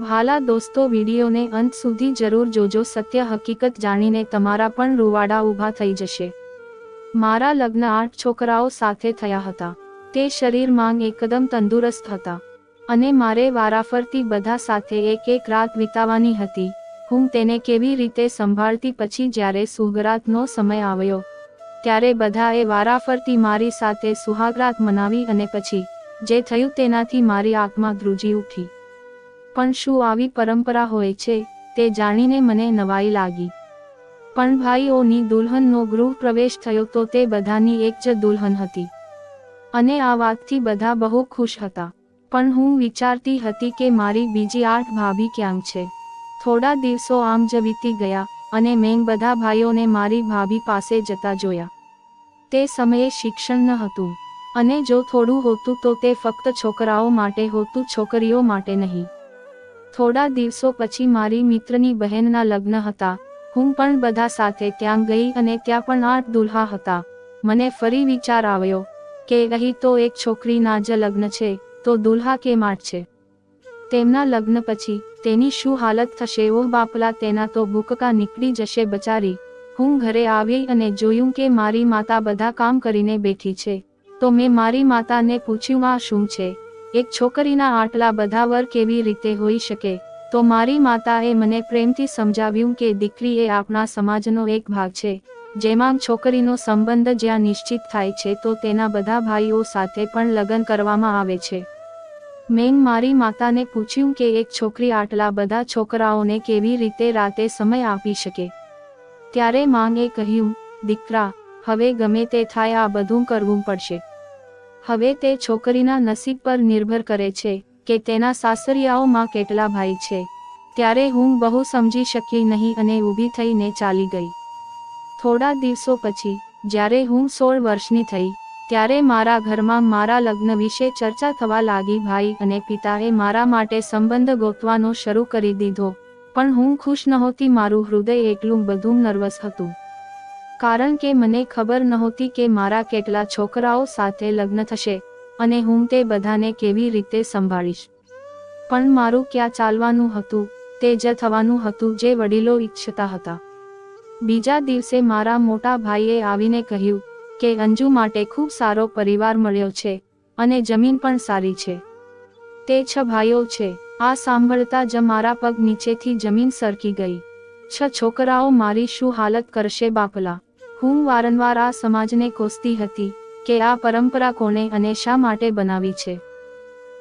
ભાલા દોસ્તો, વિડીયોને અંત સુધી જરૂર જોજો. સત્ય હકીકત જાણીને તમારા પણ રૂવાડા ઊભા થઈ જશે. મારા લગ્ન 8 છોકરાઓ સાથે થયા હતા. તે શરીરમાં એકદમ તંદુરસ્ત હતા અને મારે વારાફરતી બધા સાથે એક રાત વિતાવવાની હતી. હું તેને કેવી રીતે સંભાળતી. પછી જ્યારે સુહાગરાતનો સમય આવ્યો ત્યારે બધાએ વારાફરતી મારી સાથે સુહાગરાત મનાવી અને પછી જે થયું તેનાથી મારી આત્મા ધ્રુજી ઉઠી. પણ શું આવી પરંપરા હોય છે તે જાણીને મને નવાઈ લાગી. પણ ભાઈઓની દુલ્હનનો ગૃહ પ્રવેશ થયો તો તે બધાની એક જ દુલ્હન હતી અને આ વાતથી બધા બહુ ખુશ હતા. પણ હું વિચારતી હતી કે મારી બીજી 8 ભાભી ક્યાં છે. થોડા દિવસો આમ જ વીતી ગયા અને મેં બધા ભાઈઓને મારી ભાભી પાસે જતા જોયા. તે સમયે શિક્ષણ ન હતું અને જો થોડું હોતું તો તે ફક્ત છોકરાઓ માટે હોતું, છોકરીઓ માટે નહીં. થોડા દિવસો પછી મારી મિત્રની બહેનના લગ્ન હતા. હું પણ બધા સાથે ત્યાં ગઈ અને ત્યાં પણ 8 દુલ્હા હતા. મને ફરી વિચાર આવ્યો કે અહીં તો એક છોકરીના જ લગ્ન છે તો દુલ્હા કેમ 8 છે. તેમના લગ્ન પછી તેની શું હાલત થશે. ઓહ બાપલા, તેના તો ભૂકકા નીકળી જશે બચારી. હું ઘરે આવી અને જોયું કે મારી માતા બધા કામ કરીને બેઠી છે. તો મેં મારી માતાને પૂછ્યું, આ શું છે? એક છોકરીના આટલા બધા વર કેવી રીતે હોઈ શકે? તો મારી માતાએ મને પ્રેમથી સમજાવ્યું કે દીકરી એ આપણા સમાજનો એક ભાગ છે, જેમાં છોકરીનો સંબંધ જ્યાં નિશ્ચિત થાય છે તો તેના બધા ભાઈઓ સાથે પણ લગ્ન કરવામાં આવે છે. મેં મારી માતાને પૂછ્યું કે એક છોકરી આટલા બધા છોકરાઓને કેવી રીતે રાતે સમય આપી શકે. ત્યારે માંગે કહ્યું, દીકરા, હવે ગમે તે થાય આ બધું કરવું પડશે. હવે તે છોકરીના નસીબ પર નિર્ભર કરે છે કે તેના સાસરિયાઓમાં કેટલા ભાઈ છે. ત્યારે હું બહુ સમજી શકી નહીં અને ઊભી થઈને ચાલી ગઈ. થોડા દિવસો પછી જ્યારે હું 16 વર્ષની થઈ ત્યારે મારા ઘરમાં મારા લગ્ન વિશે ચર્ચા થવા લાગી. ભાઈ અને પિતાએ મારા માટે સંબંધ ગોતવાનો શરૂ કરી દીધો. પણ હું ખુશ નહોતી. મારું હૃદય એટલું બધું નર્વસ હતું કારણ કે મને ખબર નહોતી કે મારા કેટલા છોકરાઓ સાથે લગ્ન થશે અને હું તે બધાને કેવી રીતે સંભાળીશ. પણ મારું ક્યાં ચાલવાનું હતું, તે જ થવાનું હતું જે વડીલો ઈચ્છતા હતા. બીજા દિવસે મારા મોટા ભાઈએ આવીને કહ્યું કે અંજુ માટે ખૂબ સારો પરિવાર મળ્યો છે અને જમીન પણ સારી છે. તે 6 ભાઈઓ છે. આ સાંભળતા જ મારા પગ નીચેથી જમીન સરકી ગઈ. 6 છોકરાઓ, મારી શું હાલત કરશે બાપલા. હું વારંવાર આ સમાજને કોસતી હતી કે આ પરંપરા કોને અને શા માટે બનાવી છે.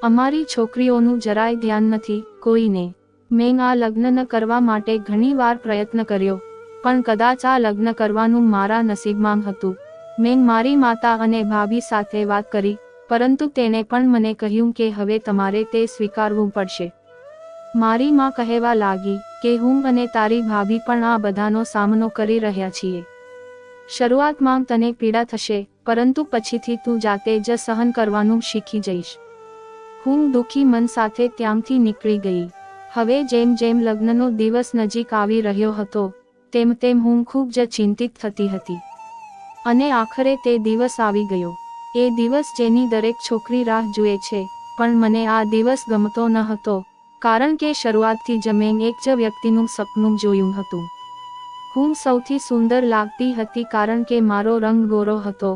અમારી છોકરીઓનું જરાય ધ્યાન નથી કોઈને. મેં આ લગ્ન ન કરવા માટે ઘણીવાર પ્રયત્ન કર્યો પણ કદાચ આ લગ્ન કરવાનું મારા નસીબમાં હતું. મેં મારી માતા અને ભાભી સાથે વાત કરી પરંતુ તેણે પણ મને કહ્યું કે હવે તમારે તે સ્વીકારવું પડશે. મારી માં કહેવા લાગી કે હું અને તારી ભાભી પણ આ બધાનો સામનો કરી રહ્યા છીએ. શરૂઆતમાં તને પીડા થશે પરંતુ પછીથી તું જાતે જ સહન કરવાનું શીખી જઈશ. હું દુઃખી મન સાથે ત્યાંથી નીકળી ગઈ. હવે જેમ જેમ લગ્નનો દિવસ નજીક આવી રહ્યો હતો તેમ તેમ હું ખૂબ જ ચિંતિત થતી હતી અને આખરે તે દિવસ આવી ગયો. એ દિવસ જેની દરેક છોકરી રાહ જુએ છે. પણ મને આ દિવસ ગમતો ન હતો કારણ કે શરૂઆતથી જ મેં એક જ વ્યક્તિનું સપનું જોયું હતું. હું સૌથી સુંદર લાગતી હતી કારણ કે મારો રંગ ગોરો હતો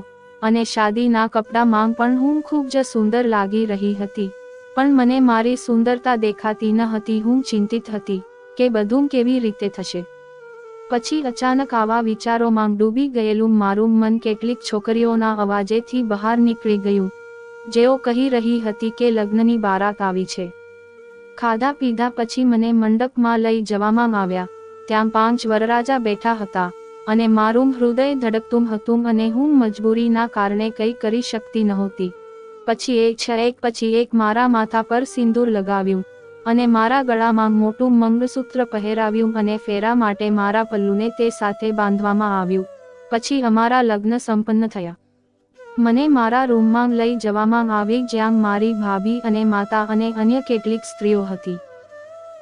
અને શાદીના કપડામાં પણ હું ખૂબ જ સુંદર લાગી રહી હતી. પણ મને મારી સુંદરતા દેખાતી ન હતી. હું ચિંતિત હતી કે બધું કેવી રીતે થશે. પછી અચાનક આવા વિચારોમાં ડૂબી ગયેલું મારું મન કેટલીક છોકરીઓના અવાજેથી બહાર નીકળી ગયું જેઓ કહી રહી હતી કે લગ્નની બારાત આવી છે. ખાધા પીધા પછી મને મંડપમાં લઈ જવામાં આવ્યા. ત્યાં 5 વરરાજા બેઠા હતા અને મારું હૃદય ધડકતું હતું અને હું મજબૂરીના કારણે કંઈ કરી શકતી નહોતી. પછી એક પછી એક મારા માથા પર સિંદૂર લગાવ્યું અને મારા ગળામાં મોટું મંગળસૂત્ર પહેરાવ્યું અને ફેરા માટે મારા પલ્લુને તે સાથે બાંધવામાં આવ્યું. પછી અમારા લગ્ન સંપન્ન થયા. મને મારા રૂમમાં લઈ જવામાં આવી જ્યાં મારી ભાભી અને માતા અને અન્ય કેટલીક સ્ત્રીઓ હતી.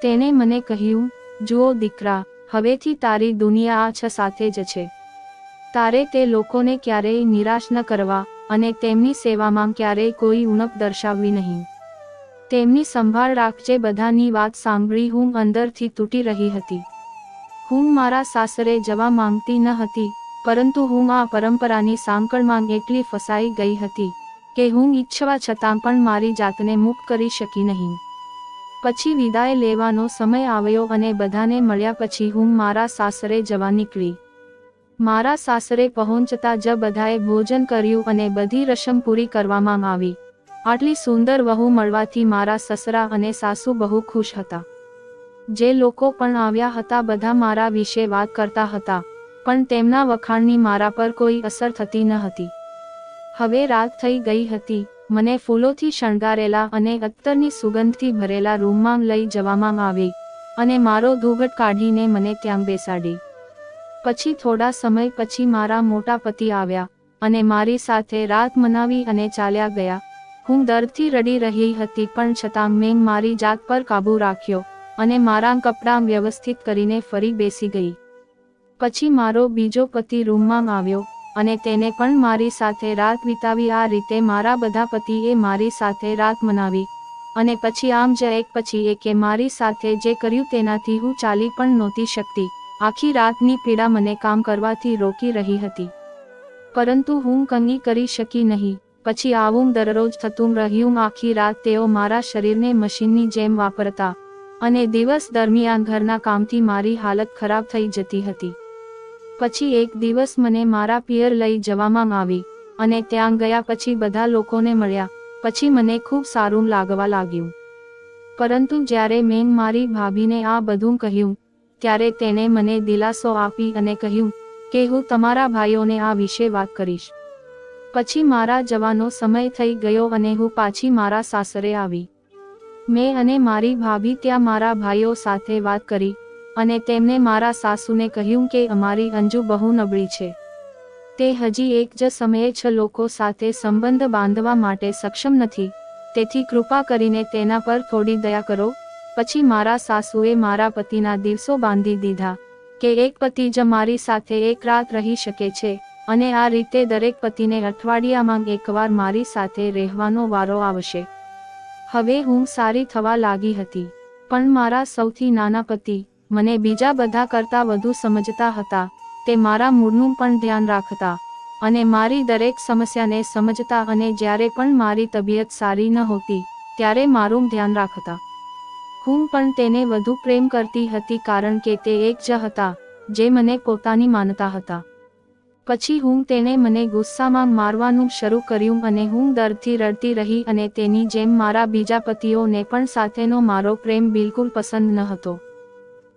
તેને મને કહ્યું, જુઓ દીકરા, હવેથી તારી દુનિયા આ 6 સાથે જ છે. તારે તે લોકોને ક્યારેય નિરાશ ન કરવા અને તેમની સેવામાં ક્યારેય કોઈ ઉણપ દર્શાવવી નહીં. તેમની સંભાળ રાખજે. બધાની વાત સાંભળી હું અંદરથી તૂટી રહી હતી. હું મારા સાસરે જવા માંગતી ન હતી, પરંતુ હું આ પરંપરાની સાંકળમાં એટલી ફસાઈ ગઈ હતી કે હું ઈચ્છવા છતાં પણ મારી જાતને મુક્ત કરી શકી નહીં. પછી વિદાય લેવાનો સમય આવ્યો અને બધાને મળ્યા પછી હું મારા સાસરે જવા નીકળી. મારા સાસરે પહોંચતા જ બધાએ ભોજન કર્યું અને બધી રસમ પૂરી કરવામાં આવી. આટલી સુંદર વહુ મળવાથી મારા સસરા અને સાસુ બહુ ખુશ હતા. જે લોકો પણ આવ્યા હતા બધા મારા વિશે વાત કરતા હતા, પણ તેમના વખાણની મારા પર કોઈ અસર થતી ન હતી. હવે રાત થઈ ગઈ હતી. મને ફૂલોથી શણગારેલા અને અત્તરની સુગંધથી ભરેલા રૂમમાં લઈ જવામાં આવી અને મારો ઘૂંઘટ કાઢીને મને ત્યાં બેસાડી. પછી થોડા સમય પછી મારા મોટા પતિ આવ્યા અને મારી સાથે રાત મનાવી અને ચાલ્યા ગયા. હું દર્દથી રડી રહી હતી, પણ છતાં મેં મારી જાત પર કાબૂ રાખ્યો અને મારા કપડાં વ્યવસ્થિત કરીને ફરી બેસી ગઈ. પછી મારો બીજો પતિ રૂમમાં આવ્યો અને તેને પણ મારી સાથે રાત વિતાવી. આ રીતે મારા બધા પતિએ મારી સાથે રાત મનાવી અને પછી આમ જ એક પછી એકે મારી સાથે જે કર્યું તેનાથી હું ચાલી પણ નહોતી શકતી. આખી રાતની પીડા મને કામ કરવાથી રોકી રહી હતી, પરંતુ હું કંઈ કરી શકી નહીં. પછી આવું દરરોજ થતું રહ્યું. આખી રાત તેઓ મારા શરીરને મશીનની જેમ વાપરતા અને દિવસ દરમિયાન ઘરના કામથી મારી હાલત ખરાબ થઈ જતી હતી. પછી એક દિવસ મને મારા પિયર લઈ જવામાં આવી અને ત્યાં ગયા પછી બધા લોકોને મળ્યા. પછી મને ખૂબ સારું લાગવા લાગ્યું. પરંતુ જ્યારે મેં મારી ભાભીને આ બધું કહ્યું ત્યારે તેણે મને દિલાસો આપી અને કહ્યું કે હું તમારા ભાઈઓને આ વિશે વાત કરીશ. પછી મારા જવાનો સમય થઈ ગયો અને હું પાછી મારા સાસરે આવી. મેં અને મારી ભાભી ત્યાં મારા ભાઈઓ સાથે વાત કરી અને તેમને મારા સાસુને કહ્યું કે અમારી અંજુ બહુ નબળી છે. તે હજી એક જ સમયે 6 લોકો સાથે સંબંધ બાંધવા માટે સક્ષમ નથી, તેથી કૃપા કરીને તેના પર થોડી દયા કરો. પછી મારા સાસુએ મારા પતિના દિવસો બાંધી દીધા કે એક પતિ જ મારી સાથે એક રાત રહી શકે છે અને આ રીતે દરેક પતિને અઠવાડિયામાં એકવાર મારી સાથે રહેવાનો વારો આવશે. હવે હું સારી થવા લાગી હતી, પણ મારા સૌથી નાના પતિ મને બીજા બધા કરતાં વધુ સમજતા હતા. તે મારા મૂડનું પણ ધ્યાન રાખતા અને મારી દરેક સમસ્યાને સમજતા અને જ્યારે પણ મારી તબિયત સારી ન હોતી ત્યારે મારું ધ્યાન રાખતા. હું પણ તેને વધુ પ્રેમ કરતી હતી કારણ કે તે એક જ હતા જે મને પોતાની માનતા હતા. પછી હું તેને મને ગુસ્સામાં મારવાનું શરૂ કર્યું અને હું દર્દથી રડતી રહી અને તેની જેમ મારા બીજા પતિઓને પણ સાથેનો મારો પ્રેમ બિલકુલ પસંદ ન હતો.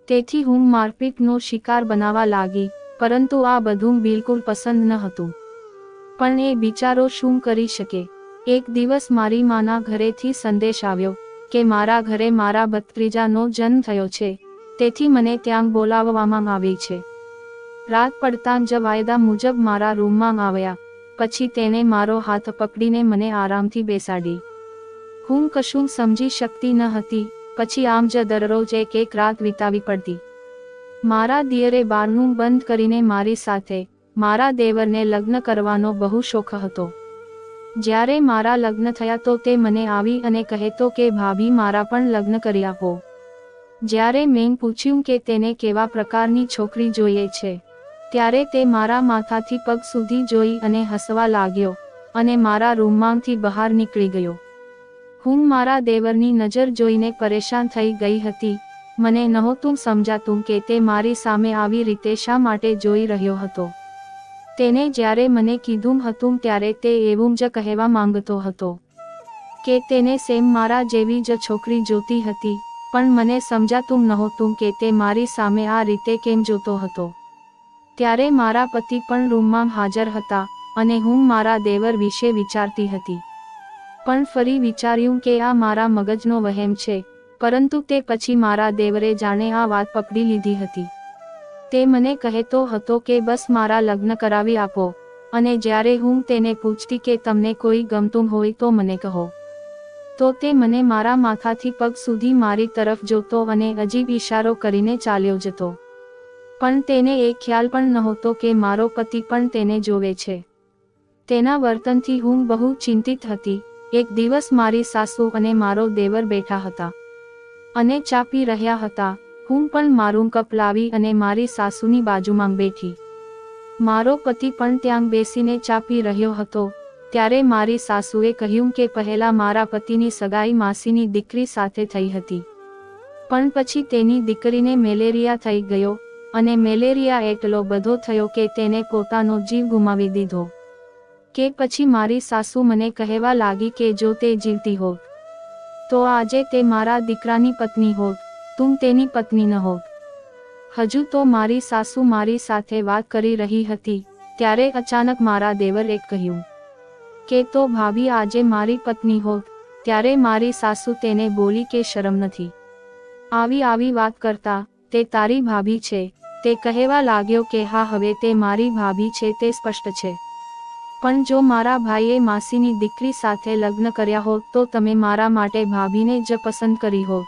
તેથી હું મારપીટનો શિકાર બનવા લાગી, પરંતુ આ બધું બિલકુલ પસંદ ન હતું. પણ એ બિચારો શું કરી શકે? એક દિવસ મારી માના ઘરેથી સંદેશ આવ્યો કે મારા ઘરે મારા ભત્રીજાનો જન્મ થયો છે, તેથી મને ત્યાં બોલાવવામાં આવી છે. રાત પડતાં જ વાયદા મુજબ મારા રૂમમાં આવ્યા. પછી તેણે મારો હાથ પકડીને મને આરામથી બેસાડી. હું કશું સમજી શકતી ન હતી. પછી આમ જ દરરોજ એક રાત વિતાવી પડતી. મારા દિયરે બારણું બંધ કરીને મારી સાથે મારા દેવરને લગ્ન કરવાનો બહુ શોખ હતો. જ્યારે મારા લગ્ન થયા તો તે મને આવી અને કહેતો કે ભાભી મારા પણ લગ્ન કરી આપો. જ્યારે મેં પૂછ્યું કે તેને કેવા પ્રકારની છોકરી જોઈએ છે, ત્યારે તે મારા માથાથી પગ સુધી જોઈ અને હસવા લાગ્યો અને મારા રૂમમાંથી બહાર નીકળી ગયો. હું મારા દેવરની નજર જોઈને પરેશાન થઈ ગઈ હતી. મને નહોતું સમજાતું કે તે મારી સામે આવી રીતે શા માટે જોઈ રહ્યો હતો. તેને જ્યારે મને કીધું હતું ત્યારે તે એવું જ કહેવા માંગતો હતો કે તેને સેમ મારા જેવી જ છોકરી જોતી હતી, પણ મને સમજાતું નહોતું કે તે મારી સામે આ રીતે કેમ જોતો હતો. ત્યારે મારા પતિ પણ રૂમમાં હાજર હતા અને હું મારા દેવર વિશે વિચારતી હતી. પણ ફરી વિચાર્યું કે આ મારા મગજનો વહેમ છે, પરંતુ તે પછી મારા દેવરે જાણે આ વાત પકડી લીધી હતી. તે મને કહેતો હતો કે બસ મારા લગ્ન કરાવી આપો અને જ્યારે હું તેને પૂછતી કે તમને કોઈ ગમતું હોય તો મને કહો, તો તે મને મારા માથાથી પગ સુધી મારી તરફ જોતો અને અજીબ ઇશારો કરીને ચાલ્યો જતો. પણ તેને એક ખ્યાલ પણ નહોતો કે મારો પતિ પણ તેને જોવે છે. તેના વર્તનથી હું બહુ ચિંતિત હતી. એક દિવસ મારી સાસુ અને મારો દેવર બેઠા હતા અને ચા પી રહ્યા હતા. હું પણ મારું કપ લાવી અને મારી સાસુની બાજુમાં બેઠી. મારો પતિ પણ ત્યાં બેસીને ચા પી રહ્યો હતો. ત્યારે મારી સાસુએ કહ્યું કે પહેલા મારા પતિની સગાઈ માસીની દીકરી સાથે થઈ હતી, પણ પછી તેની દીકરીને મેલેરિયા થઈ ગયો અને મેલેરિયા એટલો બધો થયો કે તેને પોતાનો જીવ ગુમાવી દીધો. કે પછી મારી સાસુ મને કહેવા લાગી કે જો તે જીવતી હોત તો આજે તે મારા દીકરાની પત્ની હોત, તું તેની પત્ની ન હોત. હજુ તો મારી સાસુ મારી સાથે વાત કરી રહી હતી ત્યારે અચાનક મારા દેવરે કહ્યું કે તો ભાભી આજે મારી પત્ની હોત. ત્યારે મારી સાસુ તેને બોલી કે શરમ નથી આવી વાત કરતા, તે તારી ભાભી છે. તે કહેવા લાગ્યો કે હા, હવે તે મારી ભાભી છે તે સ્પષ્ટ છે, પણ જો મારા ભાઈએ માસીની દીકરી સાથે લગ્ન કર્યા હોત તો તમે મારા માટે ભાભીને જ પસંદ કરી હોત.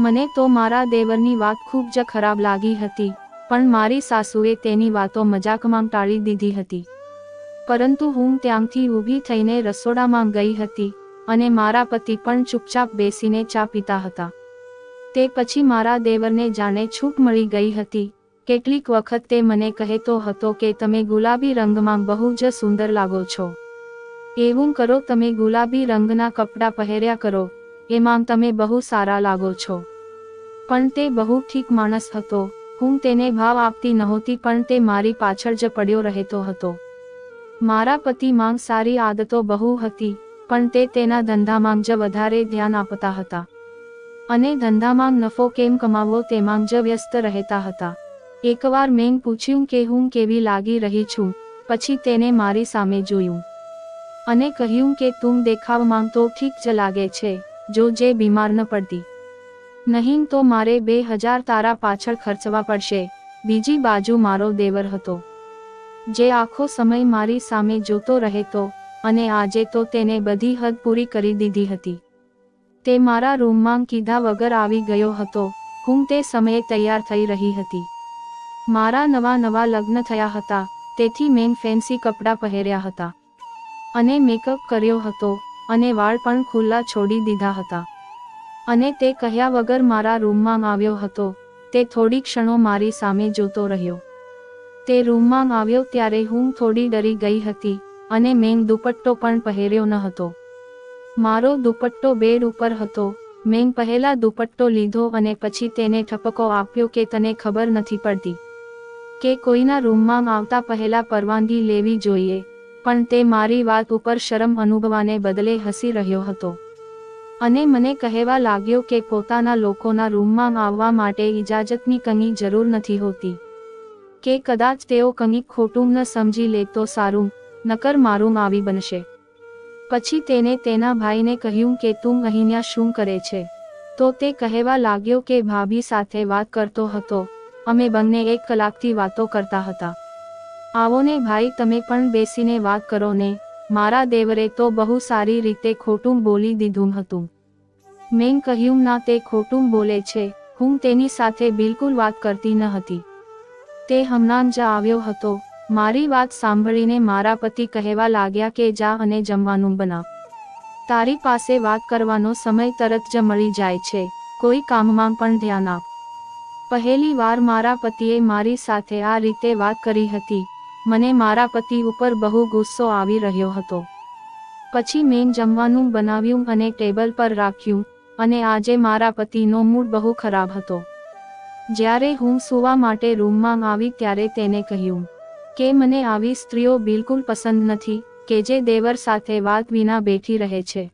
મને તો મારા દેવરની વાત ખૂબ જ ખરાબ લાગી હતી, પણ મારી સાસુએ તેની વાતો મજાકમાં ટાળી દીધી હતી. પરંતુ હું ત્યાંથી ઊભી થઈને રસોડામાં ગઈ હતી અને મારા પતિ પણ ચૂપચાપ બેસીને ચા પીતા હતા. તે પછી મારા દેવરને જાણે છૂટ મળી ગઈ હતી. કેટલીક વખત તે મને કહેતો હતો કે તમે ગુલાબી રંગમાં બહુ જ સુંદર લાગો છો, એવું કરો, તમે ગુલાબી રંગના કપડાં પહેર્યા કરો, એમાં તમે બહુ સારા લાગો છો. પણ તે બહુ ઠીક માણસ હતો. હું તેને ભાવ આપતી નહોતી, પણ તે મારી પાછળ જ પડ્યો રહેતો હતો. મારા પતિમાં સારી આદતો બહુ હતી, પણ તે તેના ધંધામાં જ વધારે ધ્યાન આપતા હતા અને ધંધામાં નફો કેમ કમાવવો તેમાં જ વ્યસ્ત રહેતા હતા. એકવાર મેં પૂછ્યું કે હું કેવી લાગી રહી છું. પછી તેને મારી સામે જોયું અને કહ્યું કે તું દેખાવમાં તો ઠીક જ લાગે છે, જો જે બીમાર ન પડતી, નહીં તો મારે 2000 તારા પાછળ ખર્ચવા પડશે. બીજી બાજુ મારો દેવર હતો જે આખો સમય મારી સામે જોતો રહેતો અને આજે તો તેને બધી હદ પૂરી કરી દીધી હતી. તે મારા રૂમમાં કીધા વગર આવી ગયો હતો. હું તે સમયે તૈયાર થઈ રહી હતી. મારા નવા લગ્ન થયા હતા, તેથી મેં ફેન્સી કપડાં પહેર્યા હતા અને મેકઅપ કર્યો હતો અને વાળ પણ ખુલ્લા છોડી દીધા હતા અને તે કહ્યા વગર મારા રૂમમાં આવ્યો હતો. તે થોડી ક્ષણો મારી સામે જોતો રહ્યો. તે રૂમમાં આવ્યો ત્યારે હું થોડી ડરી ગઈ હતી અને મેં દુપટ્ટો પણ પહેર્યો ન હતો. મારો દુપટ્ટો બેડ ઉપર હતો. મેં પહેલા દુપટ્ટો લીધો અને પછી તેને ઠપકો આપ્યો કે તને ખબર નથી પડતી કે કોઈના રૂમમાં આવતા પહેલા પરવાનગી લેવી જોઈએ. પણ તે મારી વાત ઉપર શરમ અનુભવાને બદલે હસી રહ્યો હતો અને મને કહેવા લાગ્યો કે પોતાના લોકોના રૂમમાં આવવા માટે ઇજાજતની કંઈ જરૂર નથી હોતી, કે કદાચ તેઓ કંઈક ખોટું ન સમજી લે તો સારું, નકર મારું આવી બનશે. પછી તેને તેના ભાઈને કહ્યું કે તું અહીંયા શું કરે છે? તો તે કહેવા લાગ્યો કે ભાભી સાથે વાત કરતો હતો, અમે બંને 1 કલાકથી વાતો કરતા હતા. આવો ને ભાઈ, તમે પણ બેસીને વાત કરો ને. મારા દેવરે તો બહુ સારી રીતે ખોટું બોલી દીધું હતું. મેં કહ્યું ના, તે ખોટું બોલે છે, હું તેની સાથે બિલકુલ વાત કરતી ન હતી. તે હમણાં જ આવ્યો હતો. મારી વાત સાંભળીને મારા પતિ કહેવા લાગ્યા કે જા અને જમવાનું બનાવ. તારી પાસે વાત કરવાનો સમય તરત જ મળી જાય છે, કોઈ કામમાં પણ ધ્યાન આપ. પહેલી વાર મારા પતિએ મારી સાથે આ રીતે વાત કરી હતી. મને મારા પતિ ઉપર બહુ ગુસ્સો આવી રહ્યો હતો. પછી મેં જમવાનું બનાવ્યું અને ટેબલ પર રાખ્યું અને આજે મારા પતિનો મૂડ બહુ ખરાબ હતો. જ્યારે હું સૂવા માટે રૂમમાં આવી ત્યારે તેને કહ્યું કે મને આવી સ્ત્રીઓ બિલકુલ પસંદ નથી કે જે દેવર સાથે વાત વિના બેઠી રહે છે.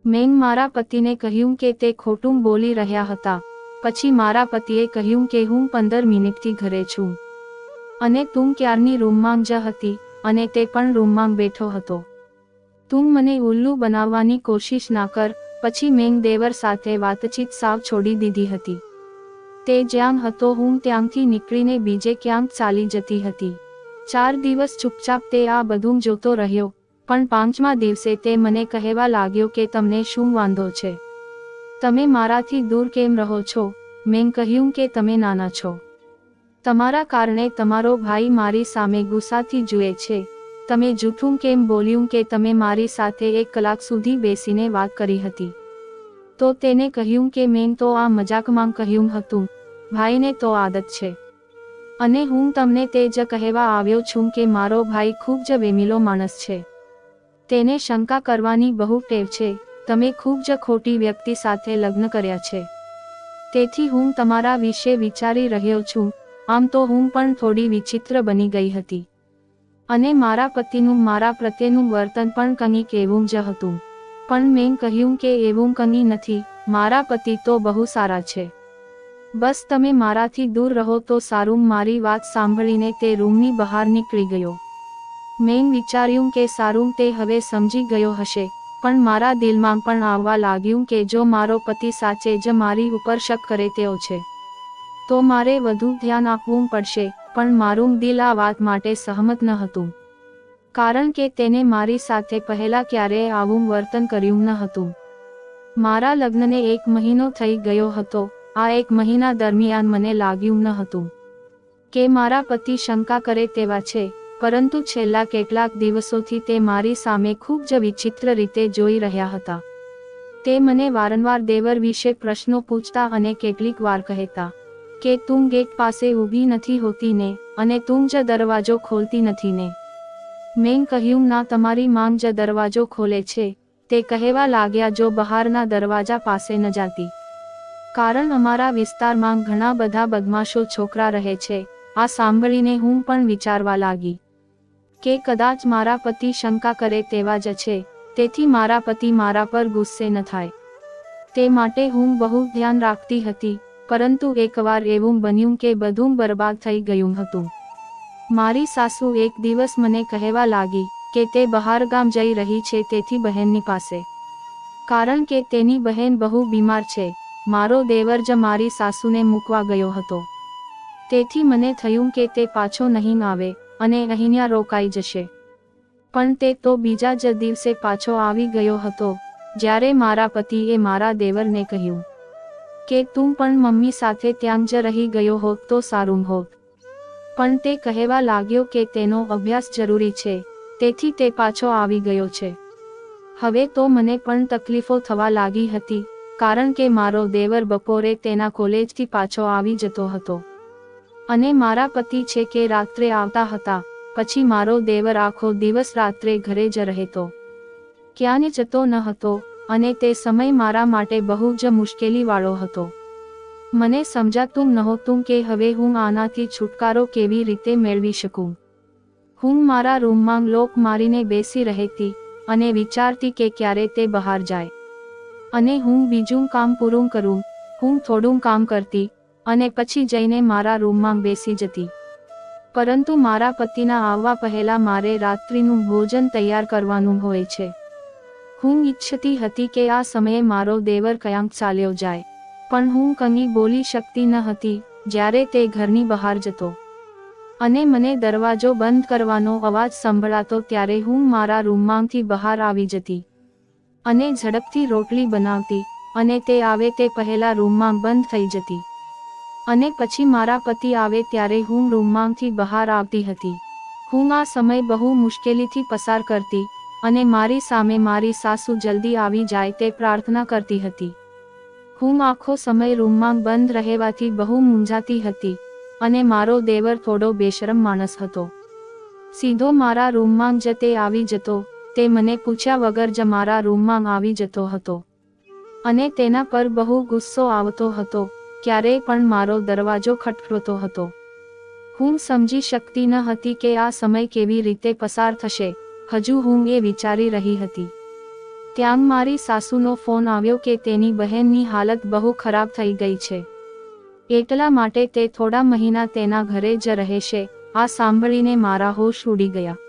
મેં મારા પતિને કહ્યું કે તે ખોટું બોલી રહ્યા હતા. પછી મારા પતિએ કહ્યું કે હું 15 મિનિટથી ઘરે છું અને તું ક્યારની રૂમમાં જ હતી અને તે પણ રૂમમાં બેઠો હતો. તું મને ઉલ્લુ બનાવવાની કોશિશ ના કર. પછી મેં દેવર સાથે વાતચીત સાવ છોડી દીધી હતી. તે જ્યાં હતો હું ત્યાંથી નીકળીને બીજે ક્યાંક ચાલી જતી હતી. 4 દિવસ ચૂપચાપ તે આ બધું જોતો રહ્યો, પણ 5મા દિવસે તે મને કહેવા લાગ્યો કે તમને શું વાંધો છે? તમે મારાથી દૂર કેમ રહો છો? મેં કહ્યું કે તમે નાના છો. તમારા કારણે તમારો ભાઈ મારી સામે ગુસ્સાથી જુએ છે. તમે જૂઠું કેમ બોલ્યું કે તમે મારી સાથે 1 કલાક સુધી બેસીને વાત કરી હતી? તો તેને કહ્યું કે મેં તો આ મજાકમાં કહ્યું હતું, ભાઈને તો આદત છે. અને હું તમને તે જ કહેવા આવ્યો છું કે મારો ભાઈ ખૂબ જ વેમીલો માણસ છે. તેને શંકા કરવાની બહુ ટેવ છે. તમે ખૂબ જ ખોટી વ્યક્તિ સાથે લગ્ન કર્યા છે. તેથી હું તમારા વિશે વિચારી રહ્યો છું. આમ તો હું પણ થોડી વિચિત્ર બની ગઈ હતી. અને મારા પતિનું મારા પ્રત્યેનું વર્તન પણ કંઈક એવું જ હતું. પણ મેં કહ્યું કે એવું કંઈ નથી, મારા પતિ તો બહુ સારા છે. બસ તમે મારાથી દૂર રહો તો સારું. મારી વાત સાંભળીને તે રૂમની બહાર નીકળી ગયો. મેં વિચાર્યું કે સારું, તે હવે સમજી ગયો હશે. પણ મારા દિલમાં પણ આવવા લાગ્યું કે જો મારો પતિ સાચે જ મારી ઉપર શક કરે તેવો છે તો મારે વધુ ધ્યાન આપવું પડશે. પણ મારું દિલ આ વાત માટે સહમત ન હતું, કારણ કે તેને મારી સાથે પહેલા ક્યારેય આવું વર્તન કર્યું ન હતું. મારા લગ્નને 1 મહિનો થઈ ગયો હતો. આ 1 મહિના દરમિયાન મને લાગ્યું ન હતું કે મારા પતિ શંકા કરે તેવા છે, પરંતુ છેલ્લા કેટલાક દિવસોથી તે મારી સામે ખૂબ જ વિચિત્ર રીતે જોઈ રહ્યા હતા. તે મને વારંવાર દેવર વિશે પ્રશ્નો પૂછતા અને કેટલીક વાર કહેતા કે તું ગેટ પાસે ઊભી નથી હોતી ને, અને તું જ દરવાજો ખોલતી નથી ને. મેં કહ્યું ના, તમારી માંગ જ દરવાજો ખોલે છે. તે કહેવા લાગ્યા જો બહારના દરવાજા પાસે ન જાતી, કારણ અમારા વિસ્તારમાં ઘણા બધા બદમાશો છોકરા રહે છે. આ સાંભળીને હું પણ વિચારવા લાગી કે કદાચ મારા પતિ શંકા કરે તેવા જ છે, તેથી મારા પતિ મારા પર ગુસ્સે ન થાય તે માટે હું બહુ ધ્યાન રાખતી હતી. પરંતુ એકવાર એવું બન્યું કે બધું બરબાદ થઈ ગયું હતું. મારી સાસુ એક દિવસ મને કહેવા લાગી કે તે બહાર ગામ જઈ રહી છે, તેથી બહેનની પાસે, કારણ કે તેની બહેન બહુ બીમાર છે. મારો દેવર જ મારી સાસુને મૂકવા ગયો હતો. તેથી મને થયું કે તે પાછો નહીં આવે અને અહીંયા રોકાઈ જશે. પણ તે તો બીજા જ દિવસે પાછો આવી ગયો હતો. જ્યારે મારા પતિએ મારા દેવરને કહ્યું કે તું પણ મમ્મી સાથે ત્યાં જ રહી ગયો હોત તો સારું હોત. પણ તે કહેવા લાગ્યો કે તેનો અભ્યાસ જરૂરી છે, તેથી તે પાછો આવી ગયો છે. હવે તો મને પણ તકલીફો થવા લાગી હતી, કારણ કે મારો દેવર બપોરે તેના કોલેજથી પાછો આવી જતો હતો અને મારા પતિ છે કે રાત્રે આવતા હતા. પછી મારો દેવર આખો દિવસ રાત્રે ઘરે જ રહેતો, ક્યાંય જતો ન હતો, અને તે સમય મારા માટે બહુ જ મુશ્કેલીવાળો હતો. મને સમજાતું નહોતું કે હવે હું આનાથી છુટકારો કેવી રીતે મેળવી શકું. હું મારા રૂમમાં લોક મારીને બેસી રહેતી અને વિચારતી કે ક્યારે તે બહાર જાય અને હું બીજું કામ પૂરું કરું. હું થોડું કામ કરતી અને પછી જઈને મારા રૂમમાં બેસી જતી. પરંતુ મારા પતિના આવવા પહેલા મારે રાત્રિનું ભોજન તૈયાર કરવાનું હોય છે. હું ઈચ્છતી હતી કે આ સમયે મારો દેવર ક્યાંક ચાલ્યો જાય, પણ હું કંઈ બોલી શકતી ન હતી. જ્યારે તે ઘરની બહાર જતો અને મને દરવાજો બંધ કરવાનો અવાજ સંભળાતો ત્યારે હું મારા રૂમમાંથી બહાર આવી જતી અને ઝડપથી રોટલી બનાવતી અને તે આવે તે પહેલા રૂમમાં બંધ થઈ જતી. અને પછી મારા પતિ આવે ત્યારે હું રૂમમાંથી બહાર આવતી હતી. હું આ સમય બહુ મુશ્કેલીથી પસાર કરતી અને મારી સામે મારી સાસુ જલ્દી આવી જાય તે પ્રાર્થના કરતી હતી. હું આખો સમય રૂમમાં બંધ રહેવાથી બહુ મૂંઝાતી હતી અને મારો દેવર થોડો બેશરમ માણસ હતો. સીધો મારા રૂમમાં જ તે આવી જતો. તે મને પૂછ્યા વગર જ મારા રૂમમાં આવી જતો હતો અને તેના પર બહુ ગુસ્સો આવતો હતો. ક્યારેય પણ મારો દરવાજો ખટખટતો હતો. હું સમજી શકતી ન હતી કે આ સમય કેવી રીતે પસાર થશે. હજુ હું એ વિચારી રહી હતી ત્યાં મારી સાસુનો ફોન આવ્યો કે તેની બહેનની હાલત બહુ ખરાબ થઈ ગઈ છે, એટલા માટે તે થોડા મહિના તેના ઘરે જ રહેશે. આ સાંભળીને મારા હોશ ઉડી ગયા.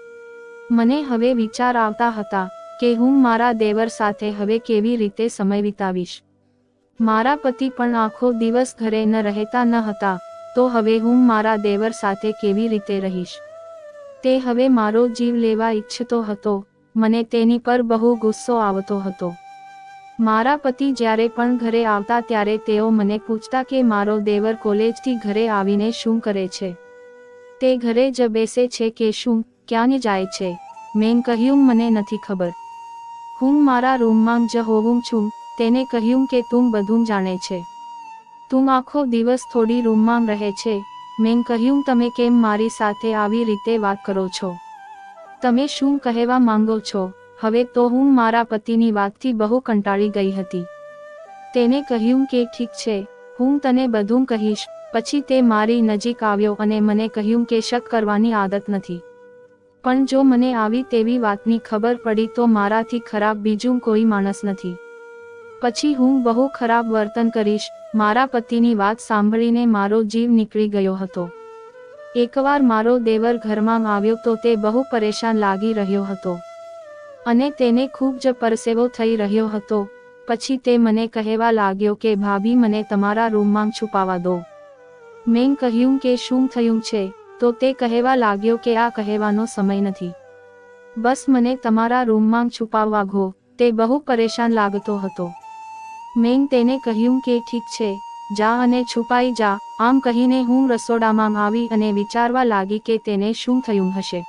મને હવે વિચાર આવતા હતા કે હું મારા દેવર સાથે હવે કેવી રીતે સમય વિતાવીશ. મારા પતિ પણ આખો દિવસ ઘરે ન રહેતા ન હતા, તો હવે હું મારા દેવર સાથે કેવી રીતે રહીશ. તે હવે મારો જીવ લેવા ઈચ્છતો હતો. મને તેની પર બહુ ગુસ્સો આવતો હતો. મારા પતિ જ્યારે પણ ઘરે આવતા ત્યારે તેઓ મને પૂછતા કે મારો દેવર કોલેજથી ઘરે આવીને શું કરે છે, તે ઘરે જ બેસે છે કે શું, ક્યાં જાય છે. મેં કહ્યું મને નથી ખબર, હું મારા રૂમમાં જ હોઉં છું. તેને કહ્યું કે તું બધું જાણે છે, તું આખો દિવસ થોડી રૂમમાં રહે છે. મેં કહ્યું તમે કેમ મારી સાથે આવી રીતે વાત કરો છો, તમે શું કહેવા માંગો છો? હવે તો હું મારા પતિની વાતથી બહુ કંટાળી ગઈ હતી. તેને કહ્યું કે ઠીક છે, હું તને બધું કહીશ. પછી તે મારી નજીક આવ્યો અને મને કહ્યું કે શક કરવાની આદત નથી, પણ જો મને આવી તેવી વાતની ખબર પડી તો મારાથી ખરાબ બીજું કોઈ માણસ નથી. પછી હું બહુ ખરાબ વર્તન કરીશ. મારા પતિની વાત સાંભળીને મારો જીવ નીકળી ગયો હતો. એકવાર મારો દેવર ઘરમાં આવ્યો તો તે બહુ પરેશાન લાગી રહ્યો હતો અને તેને ખૂબ જ પરસેવો થઈ રહ્યો હતો. પછી તે મને કહેવા લાગ્યો કે ભાભી મને તમારા રૂમમાં છુપાવા દો. મેં કહ્યું કે શું થયું છે? તો તે કહેવા લાગ્યો કે આ કહેવાનો સમય નથી, બસ મને તમારા રૂમમાં છુપાવવા ગો. તે બહુ પરેશાન લાગતો હતો. મેં તેને કહ્યું કે ઠીક છે, જા અને છુપાઈ જા. આમ કહીને હું રસોડામાં આવી અને વિચારવા લાગી કે તેને શું થયું હશે,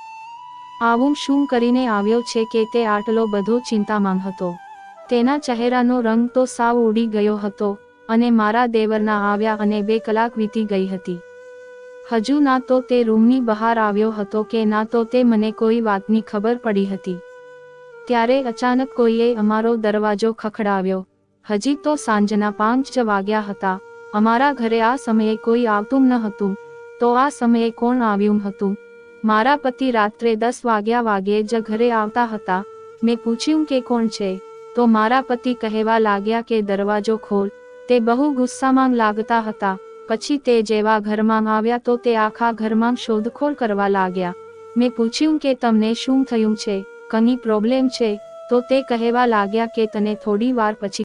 આવું શું કરીને આવ્યો છે કે તે આટલો બધો ચિંતામાં હતો. તેના ચહેરાનો રંગ તો સાવ ઉડી ગયો હતો અને મારા દેવરના આવ્યા અને 2 કલાક વીતી ગઈ હતી. હજુ ના તો તે રૂમની બહાર આવ્યો હતો કે ના તો તે મને કોઈ વાતની ખબર પડી હતી. ત્યારે અચાનક કોઈએ અમારો દરવાજો ખખડાવ્યો. હજી તો સાંજના 5 જ વાગ્યા હતા. અમારા ઘરે આ સમયે કોઈ આવતું ન હતું, તો આ સમયે કોણ આવ્યું હતું? મારા પતિ રાત્રે 10 વાગ્યે જ ઘરે આવતા હતા. મેં પૂછ્યું કે કોણ છે? તો મારા પતિ કહેવા લાગ્યા કે દરવાજો ખોલ. તે બહુ ગુસ્સામાં લાગતા હતા. પછી તે જેવા ઘરમાં આવ્યા તો તે આખા ઘરમાં શોધખોળ કરવા લાગ્યા. મેં પૂછ્યું કે તમને શું થયું છે, કની પ્રોબ્લેમ છે? તો તે કહેવા લાગ્યા કે તને થોડી વાર પછી